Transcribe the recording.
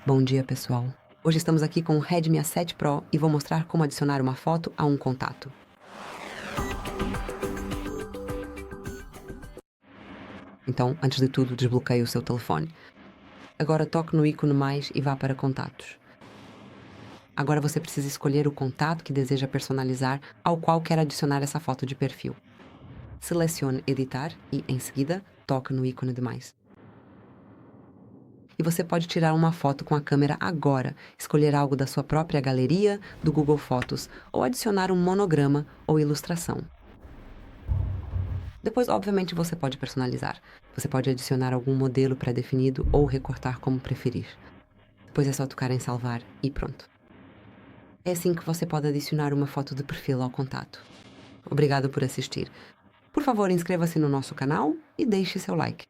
Bom dia, pessoal. Hoje estamos aqui com o REDMI A7 Pro e vou mostrar como adicionar uma foto a um contato. Então, antes de tudo, desbloqueie o seu telefone. Agora toque no ícone mais e vá para Contatos. Agora você precisa escolher o contato que deseja personalizar, ao qual quer adicionar essa foto de perfil. Selecione Editar e, em seguida, toque no ícone de mais. E você pode tirar uma foto com a câmera agora, escolher algo da sua própria galeria, do Google Fotos, ou adicionar um monograma ou ilustração. Depois, obviamente, você pode personalizar. Você pode adicionar algum modelo pré-definido ou recortar como preferir. Depois é só tocar em Salvar e pronto. É assim que você pode adicionar uma foto de perfil ao contato. Obrigado por assistir. Por favor, inscreva-se no nosso canal e deixe seu like.